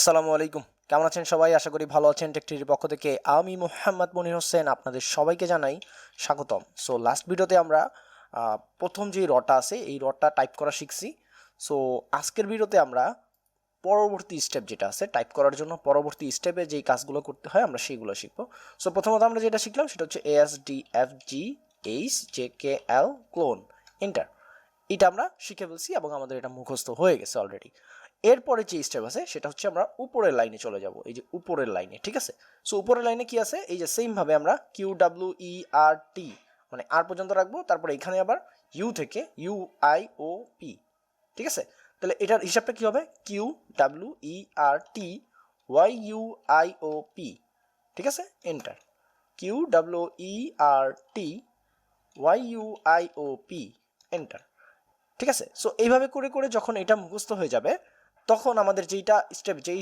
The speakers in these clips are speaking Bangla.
আসসালামু আলাইকুম। কেমন আছেন সবাই? আশা করি ভালো আছেন। টেকটির পক্ষ থেকে আমি মোহাম্মদ মনির হোসেন আপনাদের সবাইকে জানাই স্বাগতম। সো লাস্ট ভিডিওতে আমরা প্রথম যে রটা আছে এই রটা টাইপ করা শিখছি। সো আজকের ভিডিওতে আমরা পরবর্তী স্টেপ যেটা আছে টাইপ করার জন্য পরবর্তী স্টেপে যেই কাজগুলো করতে হয় আমরা সেইগুলো শিখবো। সো প্রথমত আমরা যেটা শিখলাম সেটা হচ্ছে ASDFGHJKL ক্লোন এন্টার। এটা আমরা শিখে ফেলছি এবং আমাদের এটা মুখস্থ হয়ে গেছে অলরেডি। এরপরে যে স্টেপ আছে সেটা হচ্ছে আমরা উপরের লাইনে চলে যাব, এই যে উপরের লাইনে, ঠিক আছে? সো উপরের লাইনে কি আছে, এই যে সেম ভাবে আমরা QWERT মানে আর পর্যন্ত রাখবো, তারপরে এখানে আবার ইউ থেকে UIOP, ঠিক আছে? তাহলে এটার হিসাবটা কি হবে? QWERT ঠিক আছে, এন্টার। QWERT এন্টার, ঠিক আছে? সো এইভাবে করে করে যখন এটা মুখস্থ হয়ে যাবে তখন আমাদের যেই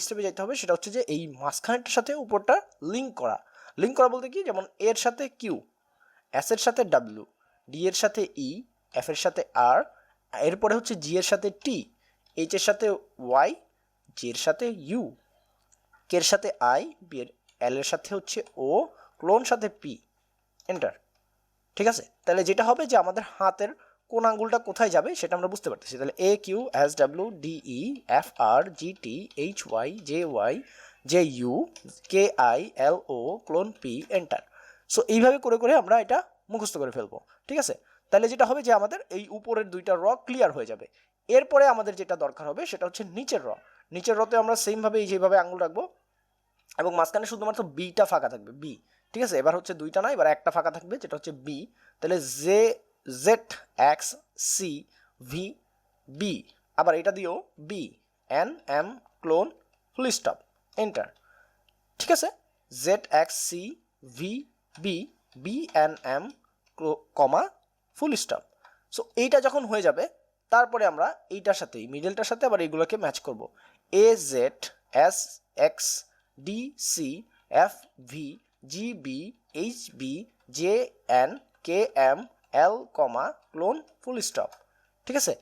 স্টেপে যেতে হবে সেটা হচ্ছে যে এই মাঝখানেরটার সাথে উপরটা লিঙ্ক করা বলতে কি, যেমন এর সাথে কিউ, এস এর সাথে ডাব্লিউ, ডি এর সাথে ই, এফ এর সাথে আর, এরপরে হচ্ছে জি এর সাথে টি, এইচ এর সাথে ওয়াই, জি এর সাথে ইউ, কে এর সাথে আই, বি এর এল এর সাথে হচ্ছে ও, ক্লোন সাথে পি, এন্টার, ঠিক আছে? তাহলে যেটা হবে যে আমাদের হাতের কোন আঙ্গুলটা কোথায় যাবে সেটা আমরা বুঝতে পারতেছি। তাহলে AQSWDEFRGTHYJY JY JU KILO clone P enter. So এইভাবে করে করে আমরা এটা মুখস্থ করে ফেলবো, ঠিক আছে? তাহলে যেটা হবে যে আমাদের এই উপরের দুইটা র ক্লিয়ার হয়ে যাবে। এরপরে আমাদের যেটা দরকার হবে সেটা হচ্ছে নিচের রতে আমরা সেমভাবে যেভাবে আঙ্গুল রাখবো এবং মাঝখানে শুধুমাত্র বিটা ফাঁকা থাকবে, বি, ঠিক আছে? এবার হচ্ছে দুইটা না, এবার একটা ফাঁকা থাকবে যেটা হচ্ছে বি। তাহলে ZXCVB, আবার এটা দিয়েও BNM clone full stop enter, ঠিক আছে? ZXCVB BNM কমা ফুল স্টপ। সো এইটা যখন হয়ে যাবে তারপরে আমরা এইটার সাথে মিডলটার সাথে আবার এইগুলোকে ম্যাচ করব। AZSXDCFVGBHBJNKML ক্লোন ফুল স্টপ, ঠিক আছে?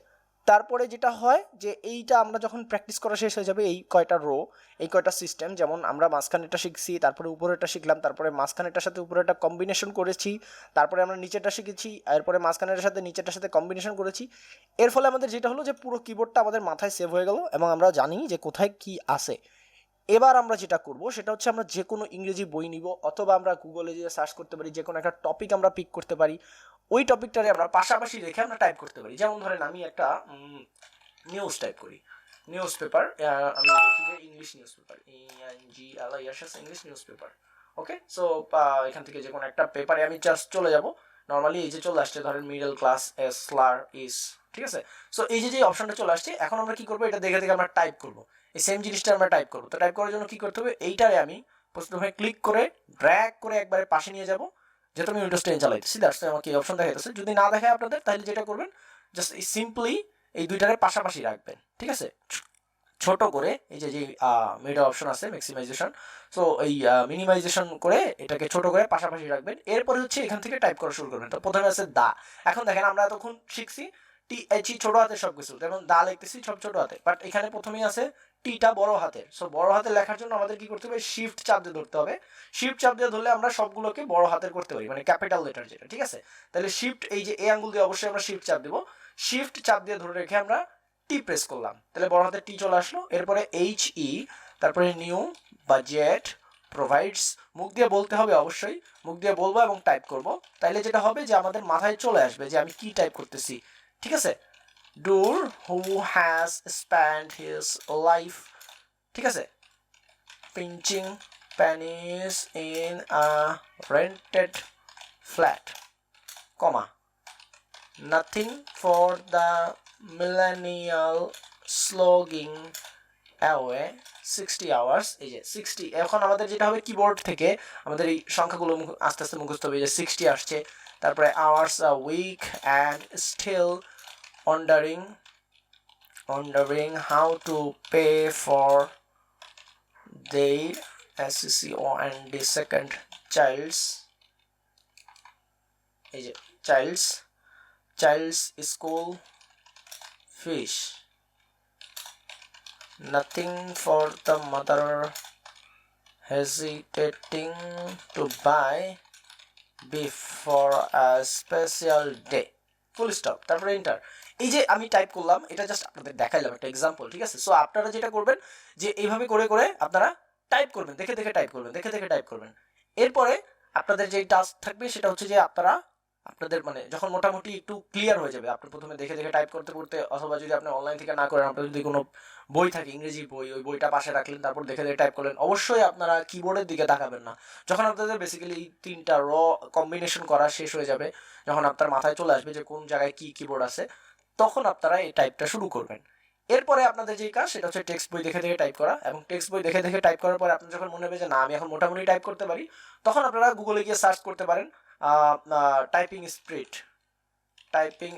তারপরে যেটা হয় যে এইটা আমরা যখন প্র্যাকটিস করা শেষ হয়ে যাবে, এই কয়টা রো, এই কয়টা সিস্টেম, যেমন আমরা মাঝখানেরটা শিখছি, তারপরে উপরেরটা শিখলাম, তারপরে মাঝখানেরটার সাথে উপরেরটা কম্বিনেশন করেছি, তারপরে আমরা নিচেরটা শিখেছি, এরপরে মাঝখানের সাথে নিচেরটার সাথে কম্বিনেশন করেছি। এর ফলে আমাদের যেটা হলো যে পুরো কিবোর্ডটা আমাদের মাথায় সেভ হয়ে গেল এবং আমরা জানি যে কোথায় কি আছে। এবার আমরা যেটা করব সেটা হচ্ছে আমরা যে কোনো ইংরেজি বই নিব অথবা আমরা গুগলে যে সার্চ করতে পারি, যে কোনো একটা টপিক আমরা পিক করতে পারি, ওই টপিকটারে আমরা পাশাপাশি রেখে আমরা টাইপ করতে পারি। যেমন ধরেন আমি একটা নিউজ টাইপ করি, নিউজ পেপার, আমি লিখি যে English newspaper, English newspaper. Okay, so এখান থেকে যে কোনো একটা পেপারে আমি জাস্ট চলে যাব। নর্মালি এই যে চলে আসছে ধরেন মিডল ক্লাস স্লার ইস, ঠিক আছে? সো এই যে অপশনটা চলে আসছে, এখন আমরা কি করবো, এটা দেখে দেখে আমরা টাইপ করবো, এই সেম জিনিসটা আমরা টাইপ করবো। তো টাইপ করার জন্য কি করতে হবে, এইটারে আমি প্রথমে ক্লিক করে ড্র্যাগ করে একবারে পাশে নিয়ে যাব। যেহেতু আমি উইন্ডোজ 10 চালাইতেছি, দ্যাটস আমাকে এই অপশন দেখাইতেছে। যদি না দেখায় আপনাদের তাহলে যেটা করবেন, জাস্ট সিম্পলি এই দুইটারে পাশাপাশি রাখবেন, ঠিক আছে? ছোট করে এই যে মিডল অপশন আছে ম্যাক্সিমাইজেশন, সো এই মিনিমাইজেশন করে এটাকে ছোট করে পাশাপাশি রাখবেন। এরপরে হচ্ছে এখান থেকে টাইপ করা শুরু করবেন। তো প্রথমে আছে দা। এখন দেখেন আমরা এতক্ষণ শিখছি TH ছোট হাতে সবকিছু, যেমন দা লিখতেছি সব ছোট হাতে, বাট এখানে প্রথমেই আছে টিটা বড় হাতের। সো বড় হাতে লেখার জন্য আমাদের কি করতে হবে, শিফট চাপ দিয়ে ধরতে হবে। শিফট চাপ দিয়ে ধরলে আমরা সবগুলোকে বড় হাতের করতে পারি, মানে ক্যাপিটাল লেটার যেটা, ঠিক আছে? তাহলে শিফট, এই যে এ আঙ্গুল দিয়ে অবশ্যই আমরা শিফট চাপ দেব। শিফট চাপ দিয়ে ধরে রেখে আমরা টি প্রেস করলাম, তাহলে বড় হাতের টি চলে আসলো। এরপরে HE, তারপরে নিউ বাজেট প্রোভাইডস, মুখ দিয়ে বলতে হবে, অবশ্যই মুখ দিয়ে বলবো এবং টাইপ করব। তাইলে যেটা হবে যে আমাদের মাথায় চলে আসবে যে আমি কি টাইপ করতেছি, ঠিক আছে? Dour who has spend his life, ঠিক আছে, pinching pennies in a rented flat, comma, nothing for the millennial slogging away 60 hours। এই যে 60, এখন আমাদের যেটা হবে কিবোর্ড থেকে আমাদের এই সংখ্যাগুলো আস্তে আস্তে মুখস্থ হবে। যে 60 আসছে, তারপরে hours a week and still wondering how to pay for their SCOND second child's, এই যে child's school fish, nothing for the mother hesitating to buy before a special day, full stop, তারপরে এন্টার। এই যে আমি টাইপ করলাম, এটা জাস্ট আপনাদের দেখাইলাম একটা এক্সাম্পল, ঠিক আছে? সো আপনারা যেটা করবেন যে এইভাবে করে করে আপনারা টাইপ করবেন, দেখে দেখে টাইপ করবেন, দেখে দেখে টাইপ করবেন। এরপরে আপনাদের যে টাস্ক থাকবে সেটা হচ্ছে যে আপনারা আপনাদের মানে যখন মোটামুটি একটু ক্লিয়ার হয়ে যাবে, আপনি প্রথমে দেখে দেখে টাইপ করতে করতে, অথবা যদি আপনি অনলাইন থেকে না করেন, আপনার যদি কোনো বই থাকে ইংরেজি বই, ওই বইটা পাশে রাখলেন, তারপর দেখে দেখে টাইপ করলেন। অবশ্যই আপনারা কিবোর্ডের দিকে তাকাবেন না। যখন আপনাদের বেসিক্যালি এই তিনটা কম্বিনেশন করা শেষ হয়ে যাবে, যখন আপনার মাথায় চলে আসবে যে কোন জায়গায় কি কিবোর্ড আছে, তখন আপনারা এই টাইপটা শুরু করবেন। এরপরে আপনাদের যে কাজ সেটা হচ্ছে টেক্সট বই দেখে দেখে টাইপ করা, এবং টেক্সট বই দেখে দেখে টাইপ করার পরে আপনার যখন মনে হবে যে না আমি এখন মোটামুটি টাইপ করতে পারি, তখন আপনারা গুগলে গিয়ে সার্চ করতে পারেন টাইপিং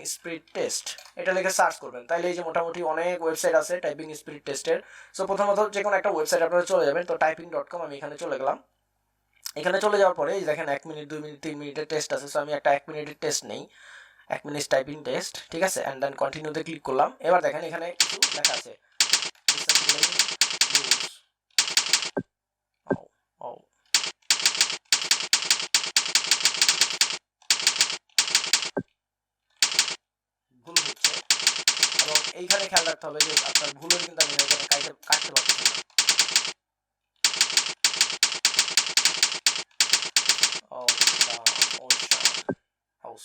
স্পিড টেস্ট, এটা লিখে সার্চ করবেন। তাইলে এই যে মোটামুটি অনেক ওয়েবসাইট আছে টাইপিং স্পিড টেস্টের। সো প্রথমত যে কোনো একটা ওয়েবসাইট আপনারা চলে যাবেন, তো typing.com, আমি এখানে চলে গেলাম। এখানে চলে যাওয়ার পরে এই দেখেন 1 মিনিট 2 মিনিট 3 মিনিটের টেস্ট আছে। সো আমি একটা 1 মিনিটের টেস্ট নেই, 1 মিনিট টাইপিং টেস্ট, ঠিক আছে? অ্যান্ড দেন কন্টিনিউতে ক্লিক করলাম। এবার দেখেন এখানে কিছু লেখা আছে, ভুল হচ্ছে, এবং এইখানে খেয়াল রাখতে হবে যে আপনার ভুলের কিন্তু আমি এখানে কাটতে পারছি না।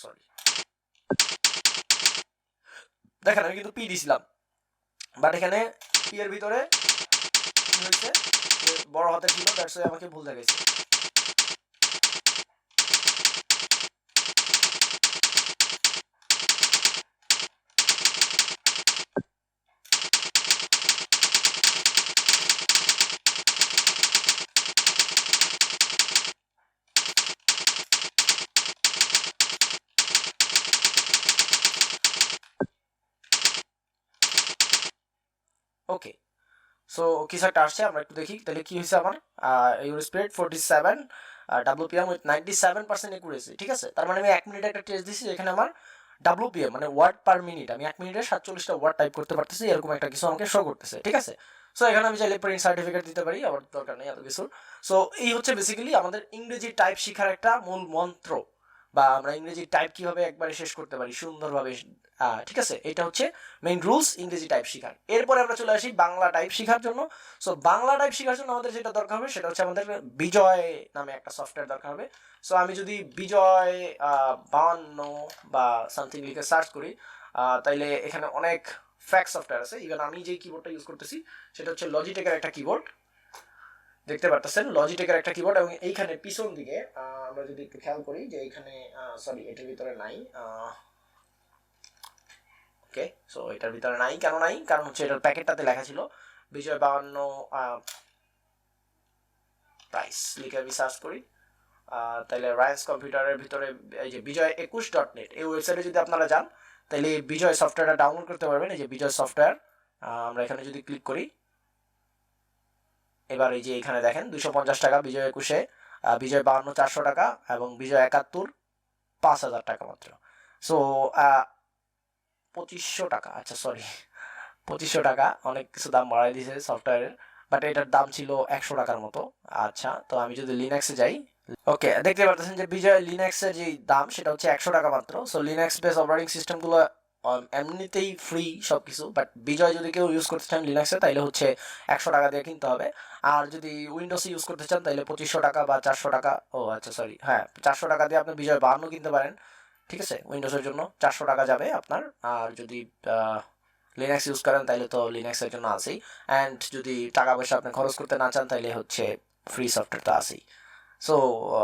সরি, দেখেন আমি কিন্তু পি দিছিলাম, বাট এখানে পি এর ভিতরে কি হয়েছে যে বড় হাতের ছিল, দ্যাটস ওয়াই আমাকে ভুল দেখাইছে। ওকে, সো কিছু একটা আসছে, আমরা একটু দেখি তাহলে কি হয়েছে আমার। Your speed 47 WPM with 97% accuracy, ঠিক আছে? তার মানে আমি 1 মিনিটে একটা টেস্ট দিছি, এখানে আমার WPM মানে ওয়ার্ড পার মিনিট, আমি 1 মিনিটে 47টা ওয়ার্ড টাইপ করতে পারতেছি, এরকম একটা কিছু আমাকে শো করতেছে, ঠিক আছে? সো এখানে আমি চাইলে প্রিন্ট সার্টিফিকেট দিতে পারি, আমার দরকার নেই এত কিছু। সো এই হচ্ছে বেসিক্যালি আমাদের ইংরেজি টাইপ শেখার একটা মূল মন্ত্র, বা আমরা ইংরেজি টাইপ কিভাবে একবারে শেষ করতে পারি সুন্দরভাবে, ঠিক আছে? এটা হচ্ছে মেইন রুলস ইংরেজি টাইপ শেখার। এরপরে আমরা চলে আসি বাংলা টাইপ শেখার জন্য। সো বাংলা টাইপ শেখার জন্য আমাদের যেটা দরকার হবে সেটা হচ্ছে আমাদের বিজয় নামে একটা সফটওয়্যার দরকার হবে। সো আমি যদি বিজয় 52 বা সামথিং লিখে সার্চ করি, তাইলে এখানে অনেক ফ্যাক্ট সফটওয়্যার আছে। ইভেন আমি যে কিবোর্ডটা ইউজ করতেছি সেটা হচ্ছে লজিটেকের একটা কিবোর্ড, দেখতে পারতেছেন লজিটেকের একটা কিবোর্ড। এবং এইখানে পিছন দিকে আমরা যদি একটু খেয়াল করি যে এইখানে সরি এটার ভিতরে নাই, ওকে, সো এটার ভিতরে নাই, কেন নাই? কারণ হচ্ছে এটার প্যাকেটটাতে লেখা ছিল বিজয় 52 প্রাইস লিখে আমি সার্চ করি, তাহলে রায়ান্স কম্পিউটারের ভিতরে এই যে বিজয় 21.net এই ওয়েবসাইটে যদি আপনারা যান, তাহলে বিজয় সফটওয়্যারটা ডাউনলোড করতে পারবেন। এই যে বিজয় সফটওয়্যার, আমরা এখানে যদি ক্লিক করি, এবার এই যে এখানে দেখেন 250 টাকা বিজয় 21-এ, বিজয় 52 400 টাকা, এবং বিজয় 71 5000 টাকা মাত্র। সো 2500 টাকা, আচ্ছা সরি 2500 টাকা, অনেক কিছু দাম বাড়াই দিয়েছে সফটওয়্যারের, বাট এটার দাম ছিল 100 টাকার মতো। আচ্ছা, তো আমি যদি লিনাক্সে যাই, ওকে, দেখতে পারতেছেন যে বিজয় লিনাক্সের যে দাম সেটা হচ্ছে 100 টাকা মাত্র। সো লিনাক্স বেস অপারেটিং সিস্টেমগুলো এমনিতেই ফ্রি সব কিছু, বাট বিজয় যদি কেউ ইউজ করতে চান লিনাক্সে তাইলে হচ্ছে 100 টাকা দিয়ে কিনতে হবে। আর যদি উইন্ডোজে ইউজ করতে চান তাইলে 2500 টাকা বা 400 টাকা, ও আচ্ছা সরি, হ্যাঁ 400 টাকা দিয়ে আপনি বিজয় 52 কিনতে পারেন, ঠিক আছে? উইন্ডোজের জন্য 400 টাকা যাবে আপনার। আর যদি লিনাক্স ইউজ করেন তাহলে তো লিনাক্সের জন্য আছেই, অ্যান্ড যদি টাকা পয়সা আপনি খরচ করতে না চান তাহলে হচ্ছে ফ্রি সফটওয়্যার তো আছেই। সো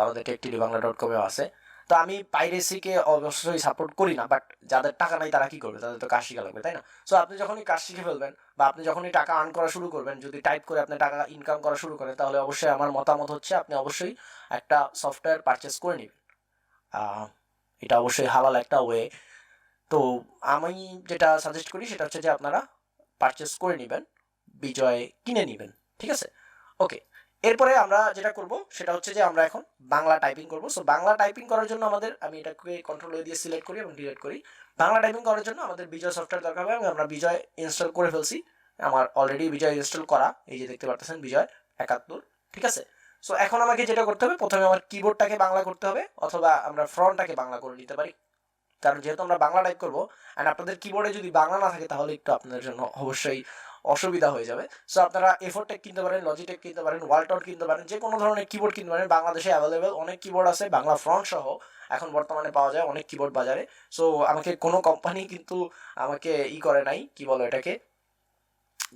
আমাদের টেকটিডিবাংলা.com-এও আছে। তো আমি পাইরেসিকে অবশ্যই সাপোর্ট করি না, বাট যাদের টাকা নাই তারা কি করবে? তাদের তো কাজ শিখা লাগবে, তাই না? সো আপনি যখনই কাজ শিখে ফেলবেন বা আপনি যখনই টাকা আর্ন করা শুরু করবেন, যদি টাইপ করে আপনি টাকা ইনকাম করা শুরু করেন, তাহলে অবশ্যই আমার মতামত হচ্ছে আপনি অবশ্যই একটা সফটওয়্যার পারচেস করে নেবেন। এটা অবশ্যই হালাল একটা ওয়ে। তো আমি যেটা সাজেস্ট করি সেটা হচ্ছে যে আপনারা পারচেস করে নেবেন, বিজয় কিনে নেবেন, ঠিক আছে? ওকে, এরপরে আমরা যেটা করব সেটা হচ্ছে যে আমরা এখন বাংলা টাইপিং করব। সো বাংলা টাইপিং করার জন্য আমাদের, আমি এটাকে কন্ট্রোল এ দিয়ে সিলেক্ট করি এবং ডিলিট করি। বাংলা টাইপিং করার জন্য আমাদের বিজয় সফটওয়্যার দরকার হবে, এবং আমরা বিজয় ইনস্টল করে ফেলছি। আমার অলরেডি বিজয় ইনস্টল করা, এই যে দেখতে পারতেছেন বিজয় 71, ঠিক আছে। সো এখন আমাকে যেটা করতে হবে, প্রথমে আমার কিবোর্ডটাকে বাংলা করতে হবে, অথবা আমরা ফ্রন্টটাকে বাংলা করে নিতে পারি, কারণ যেহেতু আমরা বাংলা টাইপ করবো অ্যান্ড আপনাদের কিবোর্ডে যদি বাংলা না থাকে তাহলে একটু আপনাদের জন্য অবশ্যই অসুবিধা হয়ে যাবে। সো আপনারা এফোরটেক কিনতে পারেন, লজিটেক কিনতে পারেন, ওয়ালটন কিনতে পারেন, যে কোনো ধরনের কিবোর্ড কিনতে পারেন। বাংলাদেশে অ্যাভেলেবেল অনেক কিবোর্ড আছে, বাংলা ফ্রন্ট সহ এখন বর্তমানে পাওয়া যায় অনেক কিবোর্ড বাজারে। সো আমাকে কোনো কোম্পানি কিন্তু আমাকে করে নাই, কি বলো এটাকে,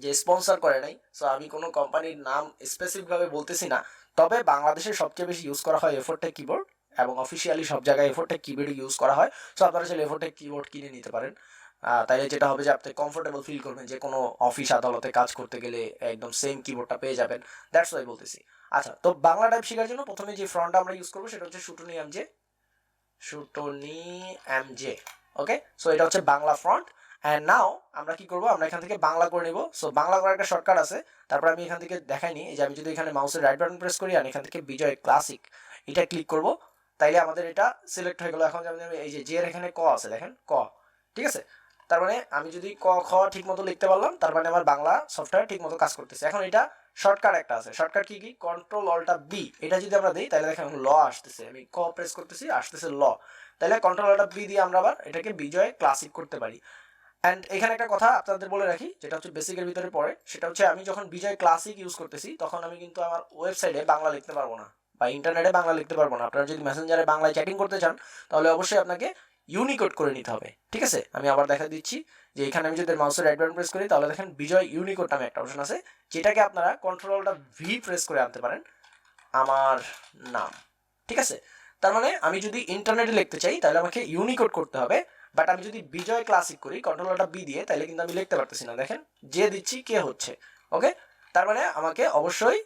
যে স্পন্সর করে নাই। সো আমি কোনো কোম্পানির নাম স্পেসিফিকভাবে বলতেছি না, তবে বাংলাদেশে সবচেয়ে বেশি ইউজ করা হয় এফোরটেক কিবোর্ড, এবং অফিসিয়ালি সব জায়গায় এফোরটেক কিবোর্ড ইউজ করা হয়। সো আপনারা চাইলে এফোরটেক কিবোর্ড কিনে নিতে পারেন। তাইলে যেটা হবে যে আপনি কমফোর্টেবল ফিল করবেন, যে কোনো অফিস আদালতে কাজ করতে গেলে একদম সেম কিবোর্ডটা পেয়ে যাবেন। দ্যাটস ওয়াই বলতেছি। আচ্ছা, তো বাংলা টাইপ শেখার জন্য প্রথমে যে ফ্রন্টটা আমরা ইউজ করবো সেটা হচ্ছে শুটনি এমজে, শুটনি এমজে। ওকে, সো এটা হচ্ছে বাংলা ফ্রন্ট। অ্যান্ড নাও আমরা কি করবো, আমরা এখান থেকে বাংলা করে নিব। সো বাংলা করার একটা শর্টকাট আছে, তারপর আমি এখান থেকে দেখাইনি, এই যে আমি যদি এখানে মাউসের রাইট বাটন প্রেস করি আর এখান থেকে বিজয় ক্লাসিক এটা ক্লিক করব, তাইলে আমাদের এটা সিলেক্ট হয়ে গেল। এখন যেমন এই যে এর এখানে ক আছে, দেখেন ক, ঠিক আছে। তার মানে আমি যদি ক খ ঠিক মতো লিখতে পারলাম, তার মানে আমার বাংলা সফটওয়্যার ঠিক মতো কাজ করতেছে। এখন এটা শর্টকাট একটা আছে, শর্টকাট কি কি, কন্ট্রোল অল্টা বি, এটা যদি আমরা দিই তাহলে দেখেন ল আসতেছে, আমি ক প্রেস করতেছি আসতেছে ল, তাহলে কন্ট্রোল অল্টা বি দিয়ে আমরা আবার এটাকে বিজয় ক্লাসিক করতে পারি। অ্যান্ড এখানে একটা কথা আপনাদের বলে রাখি, যেটা হচ্ছে বেসিকের ভিতরে পড়ে, সেটা হচ্ছে আমি যখন বিজয় ক্লাসিক ইউজ করতেছি তখন আমি কিন্তু আমার ওয়েবসাইটে বাংলা লিখতে পারবো না, বা ইন্টারনেটে বাংলা লিখতে পারবো না। আপনারা যদি মেসেঞ্জারে বাংলায় চ্যাটিং করতে চান তাহলে অবশ্যই আপনাকে ইউনিকোড করে নিতে হবে, ঠিক আছে। আমি আবার দেখা দিচ্ছি যে এখানে আমি যদি মাউসের রাইট বাটন প্রেস করি তাহলে দেখেন বিজয় ইউনিকোড নামে একটা অপশন আছে, যেটাকে আপনারা কন্ট্রোলটা ভি প্রেস করে আনতে পারেন, আমার নাম, ঠিক আছে। তার মানে আমি যদি ইন্টারনেটে লিখতে চাই তাহলে আমাকে ইউনিকোড করতে হবে, বাট আমি যদি বিজয় ক্লাসিক করি কন্ট্রোলটা বি দিয়ে, তাহলে কিন্তু আমি লিখতে পারতেছি না, দেখেন যে দিচ্ছি কে হচ্ছে। ওকে, তার মানে আমাকে অবশ্যই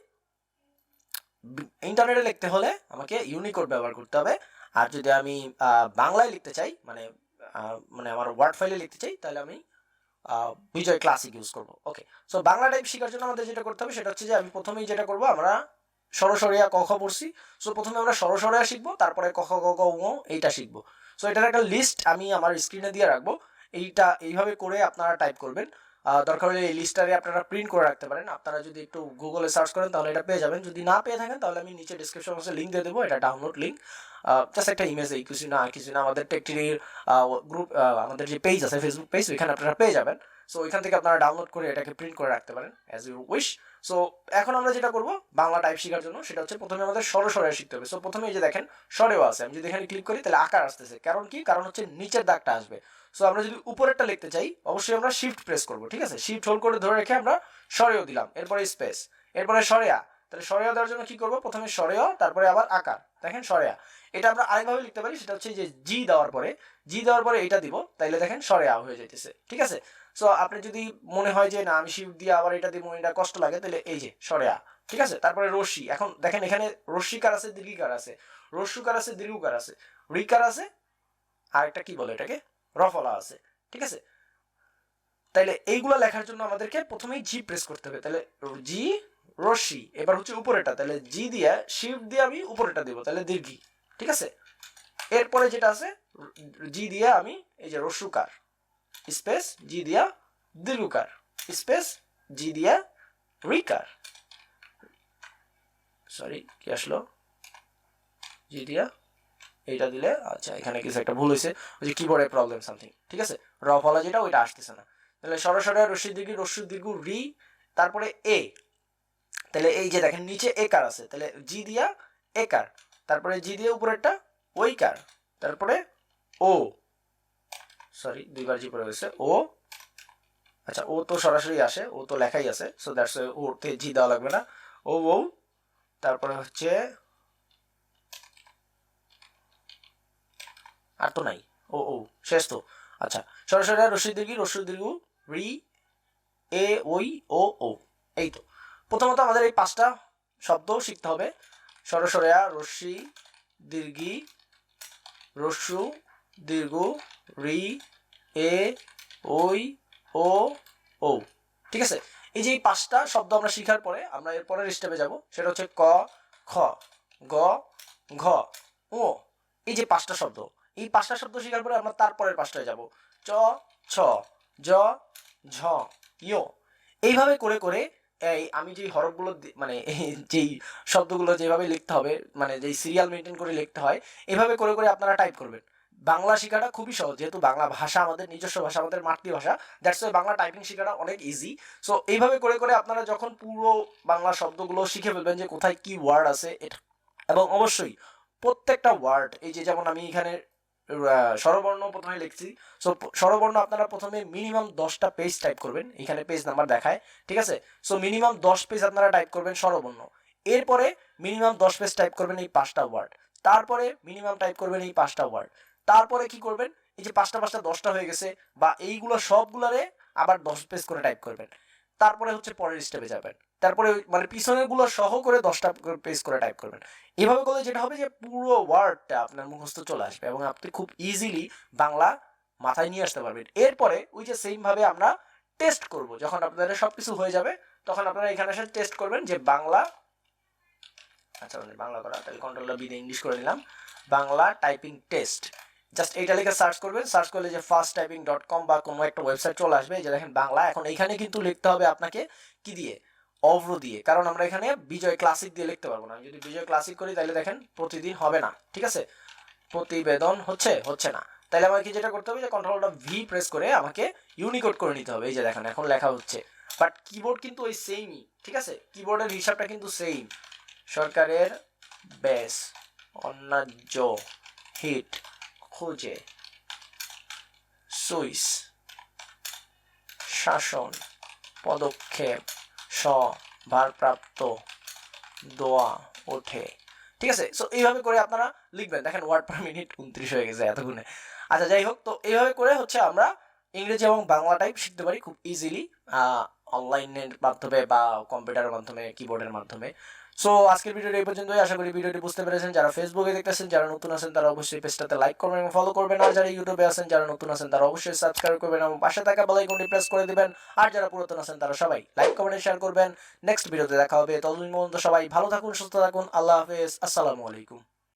ইন্টারনেটে লিখতে হলে আমাকে ইউনিকোড ব্যবহার করতে হবে। আর যদি আমি বাংলায় লিখতে চাই, মানে মানে আমার ওয়ার্ড ফাইলে লিখতে চাই, তাহলে আমি বিজয় ক্লাসিক ইউজ করবো। ওকে, সো বাংলা টাইপ শেখার জন্য আমাদের যেটা করতে হবে সেটা হচ্ছে যে আমি প্রথমেই যেটা করবো, আমরা সরসরিয়া ক খ পড়ছি, সো প্রথমে আমরা সরসরিয়া শিখবো, তারপরে ক খ গ ঘ ঙ এইটা শিখবো। সো এটার একটা লিস্ট আমি আমার স্ক্রিনে দিয়ে রাখবো, এইটা এইভাবে করে আপনারা টাইপ করবেন। দরকার হলে এই লিস্টটারে আপনারা প্রিন্ট করে রাখতে পারেন, আপনারা যদি একটু গুগলে সার্চ করেন তাহলে এটা পেয়ে যাবেন। যদি না পেয়ে থাকেন তাহলে আমি নিচে ডিসক্রিপশন বক্সে লিঙ্ক দিয়ে দেবো, এটা ডাউনলোড লিঙ্ক, জাস্ট একটা ইমেজ, এই কিছু না আমাদের টেকটির গ্রুপ, আমাদের যে পেজ আছে ফেসবুক পেজ, ওইখানে আপনারা পেয়ে যাবেন। সো ওইখান থেকে আপনারা ডাউনলোড করে এটাকে প্রিন্ট করে রাখতে পারেন অ্যাজ ইউ উইশ। সো এখন আমরা যেটা করবো বাংলা টাইপ শেখার জন্য সেটা হচ্ছে প্রথমে আমাদের সরে শিখতে হবে। সো প্রথমে এই যে দেখেন সরেও আছে, আমি যদি এখানে ক্লিক করি তাহলে আকার আসতেছে, কারণ কি, কারণ হচ্ছে নিচের দাগটা আসবে। সো আমরা যদি উপরেরটা লিখতে চাই অবশ্যই আমরা শিফট প্রেস করবো, ঠিক আছে, শিফট হোল্ড করে ধরে রেখে আমরা সরেও দিলাম, এরপরে স্পেস, এরপরে সরেয়া। তাহলে সরেয়া দেওয়ার জন্য কি করবো, প্রথমে সরেয়া তারপরে আবার আকার, দেখেন সরেয়া। এটা আমরা আরেকভাবে লিখতে পারি, সেটা হচ্ছে যে জি দেওয়ার পরে এটা দিব, তাইলে দেখেন সরেয়া হয়ে যাইতেছে, ঠিক আছে। সো আপনি যদি মনে হয় যে না আমি শিফট দিয়ে আবার এটা দিব, এটা কষ্ট লাগে, তাহলে এই যে সরেয়া, ঠিক আছে। তারপরে রশ্মি, এখন দেখেন এখানে রশ্মিকার আছে, দীর্ঘিকার আছে, রস্যুকার আছে, দীর্ঘকার আছে, রিকার আছে, আর একটা কি বলে এটাকে, রফলা আছে, ঠিক আছে। তাইলে এইগুলো লেখার জন্য আমাদেরকে প্রথমেই জি প্রেস করতে হবে, তাহলে জি রশ্মি, এবার হচ্ছে উপরেটা, তাহলে জি দিয়ে শিফট দিয়ে আমি উপরেটা দিব, তাহলে দীর্ঘি, ঠিক আছে। এরপরে যেটা আছে জি দিয়ে আমি এই যে রস্যুকার, স্পেস জি দিয়া দীর্ঘকার, স্পেস জি দিয়া রিকার, সরি কি আসলো, জি দিয়া এইটা দিলে, আচ্ছা এখানে কিছু একটা ভুল হয়েছে, ওই যে কিবোর্ডের প্রবলেম সামথিং, ঠিক আছে, র ফলা যেটা ওইটা আসতেছে না। তাহলে সরাসরি রস্যু দীর্ঘ রি, তারপরে এ, তাহলে এই যে দেখেন নিচে একার আছে, তাহলে জি দিয়া একার, তারপরে জি দিয়ে উপরেরটা ওইকার, তারপরে ও, সরি দুইবার জি পড়ে গেছে, ও, আচ্ছা ও তো সরাসরি আসে, ও তো লেখাই আছে, সো দ্যাটস ওতে জি দেওয়া লাগবে না, ও ও, তারপরে হচ্ছে আর তো নাই, ও ও শেষ তো। আচ্ছা, সরাসরি রস্যু দীর্ঘ রি এ ওই ও ও, এই তো। প্রথমত আমাদের এই 5টা শব্দ শিখতে হবে, সরসরেয়া, রশ্মি, দীর্ঘি, রস্যু, দীর্ঘ, রি, এ, ওই, ও, ও, ঠিক আছে। এই যে এই 5টা শব্দ আমরা শিখার পরে আমরা এর পরের স্টেপে যাব, সেটা হচ্ছে ক, খ, গ, ঘ, ও। এই যে 5টা শব্দ, এই 5টা শব্দ শেখার পরে আমরা তারপরের 5টায় যাব, চ, ছ, জ, ঝ, ইয়। এইভাবে করে করে এই আমি যেই হরফগুলো মানে যেই শব্দগুলো যেভাবে লিখতে হবে, মানে যেই সিরিয়াল মেনটেন করে লিখতে হয়, এভাবে করে করে আপনারা টাইপ করবেন। বাংলা শেখাটা খুবই সহজ, যেহেতু বাংলা ভাষা আমাদের নিজস্ব ভাষা, আমাদের মাতৃভাষা, দ্যাটস ওয়াই বাংলা টাইপিং শেখাটা অনেক ইজি। সো এইভাবে করে করে আপনারা যখন পুরো বাংলা শব্দগুলো শিখে ফেলবেন যে কোথায় কি ওয়ার্ড আছে এটা, এবং অবশ্যই প্রত্যেকটা ওয়ার্ড, এই যে যেমন আমি এখানে স্বরবর্ণ প্রথমে লিখছি। সো স্বরবর্ণ আপনারা প্রথমে মিনিমাম 10টা পেজ টাইপ করবেন, এখানে পেজ নাম্বার দেখায়, ঠিক আছে। সো মিনিমাম 10 পেজ আপনারা টাইপ করবেন স্বরবর্ণ। এরপরে মিনিমাম 10 পেজ টাইপ করবেন এই 5টা ওয়ার্ড। তারপরে মিনিমাম টাইপ করবেন এই 5টা ওয়ার্ড। তারপরে কি করবেন, এই যে 5টা 5টা 10টা হয়ে গেছে, বা এইগুলো সবগুলারে আবার 10 পেজ করে টাইপ করবেন। তারপরে হচ্ছে পরের স্টেপে যাবেন, তারপরে মানে পিছনের গুলো সহ করে 10টা পেজ করে টাইপ করবেন। এভাবে করলে যেটা হবে যে পুরো ওয়ার্ডটা আপনার মুখস্থ চলে আসবে এবং আপনি খুব ইজিলি বাংলা মাথায় নিয়ে আসতে পারবেন। এরপরে ওই যে সেম ভাবে আমরা টেস্ট করব, যখন আপনাদের সবকিছু হয়ে যাবে তখন আপনারা এখানে এসে টেস্ট করবেন যে বাংলা, আচ্ছা মানে বাংলা করা, তাহলে কন্ট্রোল বি দিয়ে ইংলিশ করে নিলাম, বাংলা টাইপিং টেস্ট। জাস্ট এইটা লিখে সার্চ করবেন, সার্চ করলে যে fasttyping.com বা কোনো একটা ওয়েবসাইট চলে আসবে, যে দেখেন বাংলা। এখন এইখানে কিন্তু লিখতে হবে আপনাকে কি দিয়ে, অভ্র দিয়ে, কারণ আমরা এখানে বিজয় ক্লাসিক দিয়ে লিখতে পারবো না। যদি বিজয় ক্লাসিক করি তাহলে দেখেন প্রতিদিন হবে না, ঠিক আছে, প্রতিবেদন হচ্ছে না। তাহলে আমাকে যেটা করতে হবে যে কন্ট্রোলটা ভি প্রেস করে আমাকে ইউনিকোড করে নিতে হবে। এই যে দেখেন এখন লেখা হচ্ছে, বাট কিবোর্ড কিন্তু ওই সেমই, ঠিক আছে, কিবোর্ডের হিসাবটা কিন্তু সেম। সরকারের বেস অন্যায্য হিট খুঁজে সুইস শাসন পদক্ষেপ স ভারপ্রাপ্ত দোয়া ওঠে, ঠিক আছে। সো এইভাবে করে আপনারা লিখবেন। দেখেন ওয়ার্ড পার মিনিট 29 হয়ে গেছে এতক্ষণে। আচ্ছা যাই হোক, তো এইভাবে করে হচ্ছে আমরা ইংরেজি এবং বাংলা টাইপ শিখতে পারি খুব ইজিলি, অনলাইনের মাধ্যমে বা কম্পিউটারের মাধ্যমে, কিবোর্ডের মাধ্যমে। সো আজকের ভিডিওটি এই পর্যন্তই। আশা করি ভিডিওটি বুঝতে পেরেছেন। যারা ফেসবুকে দেখতেছেন, যারা নতুন আছেন তারা অবশ্যই পেজটাতে লাইক করবেন এবং ফলো করবেন, আর যারা ইউটিউবে আছেন, যারা নতুন আছেন তারা অবশ্যই সাবস্ক্রাইব করবেন এবং পাশে থাকা বেল আইকনটি প্রেস করে দিবেন। আর যারা পুরাতন আছেন তারা সবাই লাইক কমেন্ট শেয়ার করবেন। নেক্সট ভিডিওতে দেখা হবে, ততদিন পর্যন্ত সবাই ভালো থাকুন, সুস্থ থাকুন। আল্লাহ হাফেজ, আসসালামু আলাইকুম।